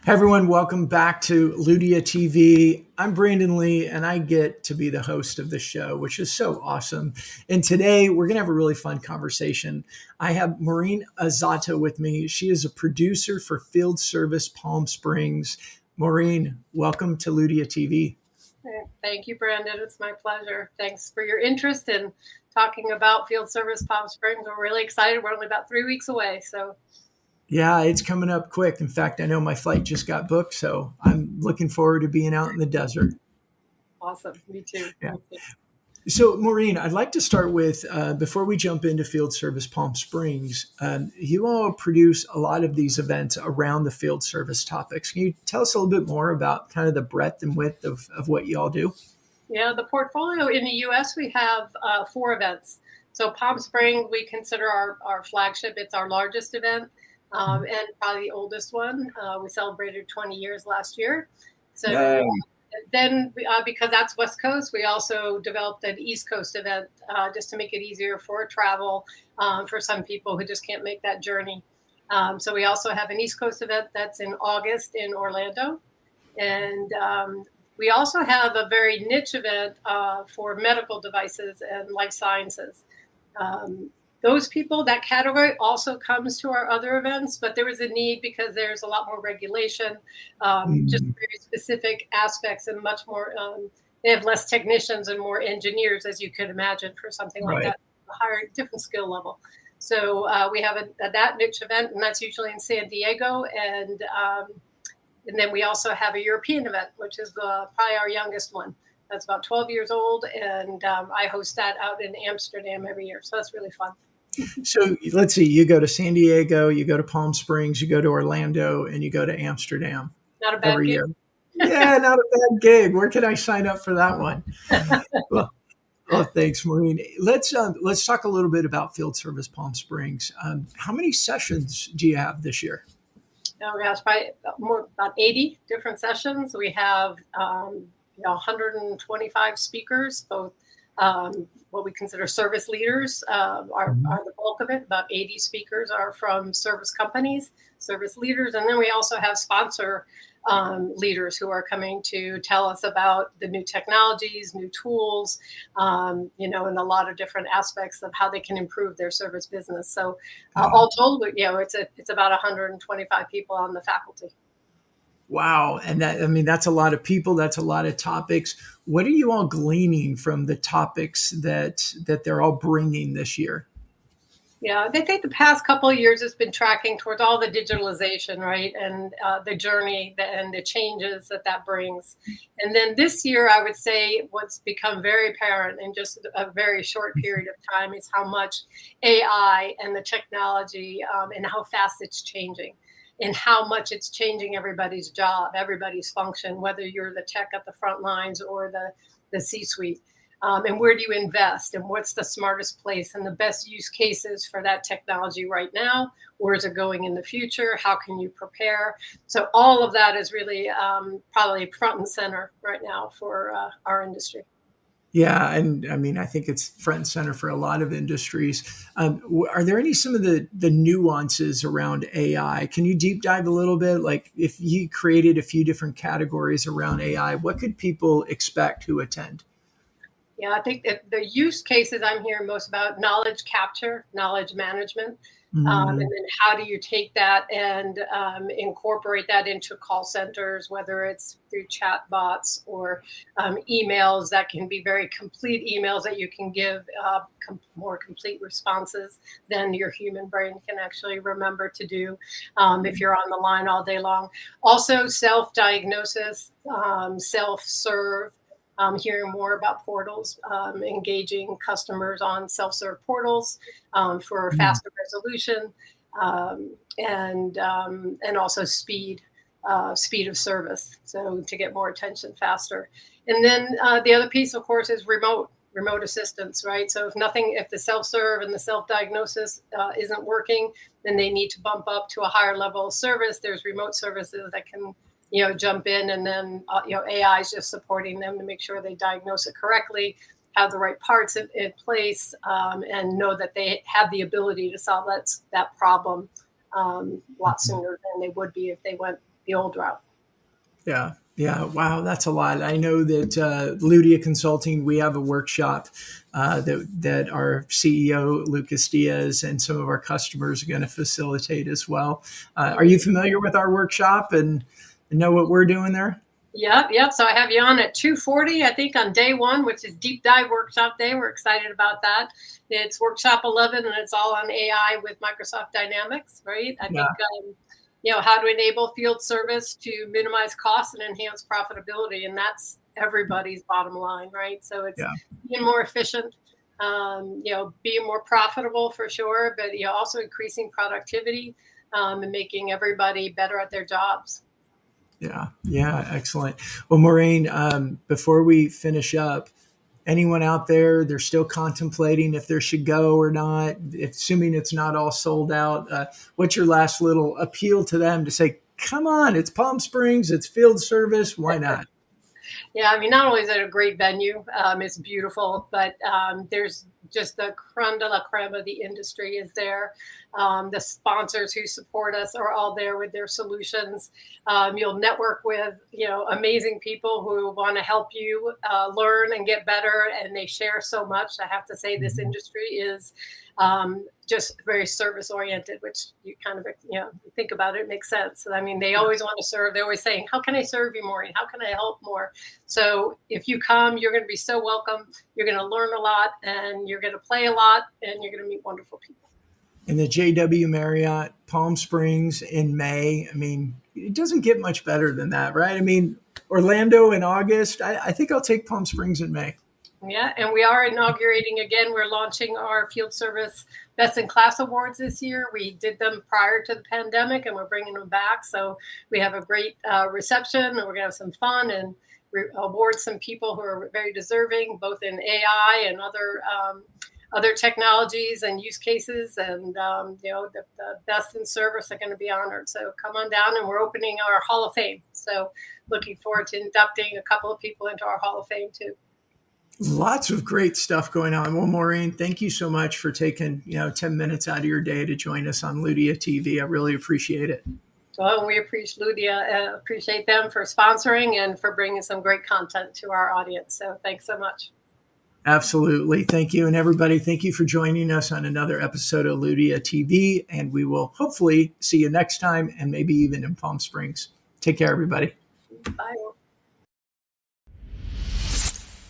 Hey everyone, welcome back to LudiaTV. I'm Brandon Lee, and I get to be the host of the show, which is so awesome. And today we're going to have a really fun conversation. I have Maureen Azzato with me. She is a producer for Field Service Palm Springs. Maureen, welcome to LudiaTV. Thank you, Brandon. It's my pleasure. Thanks for your interest in talking about Field Service Palm Springs. We're really excited. We're only about 3 weeks away, so Yeah, it's coming up quick. In fact, I know my flight just got booked, so I'm looking forward to being out in the desert. awesome. Me too. Yeah. Me too. So, Maureen, I'd like to start with before we jump into Field Service Palm Springs, you all produce a lot of these events around the field service topics. Can you tell us a little bit more about kind of the breadth and width of what you all do? Yeah, the portfolio in the U.S., we have 4 events. So Palm Springs, we consider our flagship. It's our largest event and probably the oldest one. We celebrated 20 years last year. So Yay. then, because that's West Coast, we also developed an East Coast event just to make it easier for travel for some people who just can't make that journey. So we also have an East Coast event that's in August in Orlando. And we also have a very niche event for medical devices and life sciences. Um, those people, that category also comes to our other events, but there was a need because there's a lot more regulation, just Mm, very specific aspects and much more. They have less technicians and more engineers, as you could imagine, for something like right. that, a higher, different skill level. So we have that niche event, and that's usually in San Diego. And then we also have a European event, which is probably our youngest one. That's about 12 years old, and I host that out in Amsterdam every year. So that's really fun. So let's see, you go to San Diego, you go to Palm Springs, you go to Orlando, and you go to Amsterdam Not a bad every gig. year. Yeah, not a bad gig. Where can I sign up for that one? Well, oh, thanks, Maureen. Let's talk a little bit about Field Service Palm Springs. How many sessions do you have this year? Oh gosh, probably about 80 different sessions. We have 125 speakers, both what we consider service leaders Mhm. are the bulk of it. About 80 speakers are from service companies, service leaders, and then we also have sponsor leaders who are coming to tell us about the new technologies, new tools, and a lot of different aspects of how they can improve their service business. So Yeah. all told, it's about 125 people on the faculty. Wow, and that's a lot of people. That's a lot of topics. What are you all gleaning from the topics that they're all bringing this year? Yeah, they think the past couple of years has been tracking towards all the digitalization, right, and the journey and the changes that brings. And then this year, I would say what's become very apparent in just a very short period of time is how much AI and the technology and how fast it's changing. And how much it's changing everybody's job, everybody's function, whether you're the tech at the front lines or the C-suite. And where do you invest, and what's the smartest place and the best use cases for that technology right now? Where is it going in the future? How can you prepare? So all of that is really probably front and center right now for our industry. Yeah, and I think it's front and center for a lot of industries. Are there some of the nuances around AI? Can you deep dive a little bit? Like if you created a few different categories around AI, what could people expect who attend? Yeah, I think that the use cases I'm hearing most about knowledge capture, knowledge management, and Mm, then how do you take that and incorporate that into call centers, whether it's through chat bots or emails that can be very complete emails that you can give more complete responses than your human brain can actually remember to do if you're on the line all day long. Also, self-diagnosis, self-serve, hearing more about portals, engaging customers on self-serve portals for mm, faster resolution, and also speed of service. So to get more attention faster. And then the other piece, of course, is remote assistance, right? So if the self-serve and the self-diagnosis isn't working, then they need to bump up to a higher level of service. There's remote services that can jump in, and then AI is just supporting them to make sure they diagnose it correctly, have the right parts in place, and know that they have the ability to solve that problem a lot mhm. sooner than they would be if they went the old route. Yeah. Yeah. Wow. That's a lot. I know that Ludia Consulting, we have a workshop that our CEO, Lucas Diaz, and some of our customers are going to facilitate as well. Are you familiar with our workshop and know what we're doing there? Yep. So I have you on at 2:40, I think, on day one, which is deep dive workshop day. We're excited about that. It's workshop 11, and it's all on AI with Microsoft Dynamics, right? I think, how to enable field service to minimize costs and enhance profitability. And that's everybody's bottom line, right? So it's Yeah. being more efficient, being more profitable for sure, but, also increasing productivity and making everybody better at their jobs. Yeah. Yeah. Excellent. Well, Maureen, before we finish up, anyone out there, they're still contemplating if they should go or not, assuming it's not all sold out, what's your last little appeal to them to say, come on, it's Palm Springs, it's field service, why not? Yeah, I mean, not only is it a great venue, it's beautiful, but there's just the creme de la creme of the industry is there. The sponsors who support us are all there with their solutions. You'll network with, amazing people who want to help you learn and get better, and they share so much. I have to say, this industry is just very service oriented, which you kind of, think about it, it makes sense. I mean, they always want to serve. They're always saying, how can I serve you, Maureen? How can I help more? So if you come, you're going to be so welcome. You're going to learn a lot, and you're going to play a lot, and you're going to meet wonderful people. In the JW Marriott, Palm Springs in May, I mean, it doesn't get much better than that, right? I mean, Orlando in August, I think I'll take Palm Springs in May. Yeah, and we are inaugurating again. We're launching our field service Best in Class awards this year. We did them prior to the pandemic, and we're bringing them back. So we have a great reception, and we're going to have some fun and award some people who are very deserving, both in AI and other technologies and use cases. And the best in service are going to be honored. So come on down, and we're opening our Hall of Fame. So looking forward to inducting a couple of people into our Hall of Fame too. Lots of great stuff going on. Well, Maureen, thank you so much for taking 10 minutes out of your day to join us on LudiaTV. I really appreciate it. Well, we appreciate them for sponsoring and for bringing some great content to our audience. So thanks so much. Absolutely. Thank you. And everybody, thank you for joining us on another episode of LudiaTV. And we will hopefully see you next time, and maybe even in Palm Springs. Take care, everybody. Bye.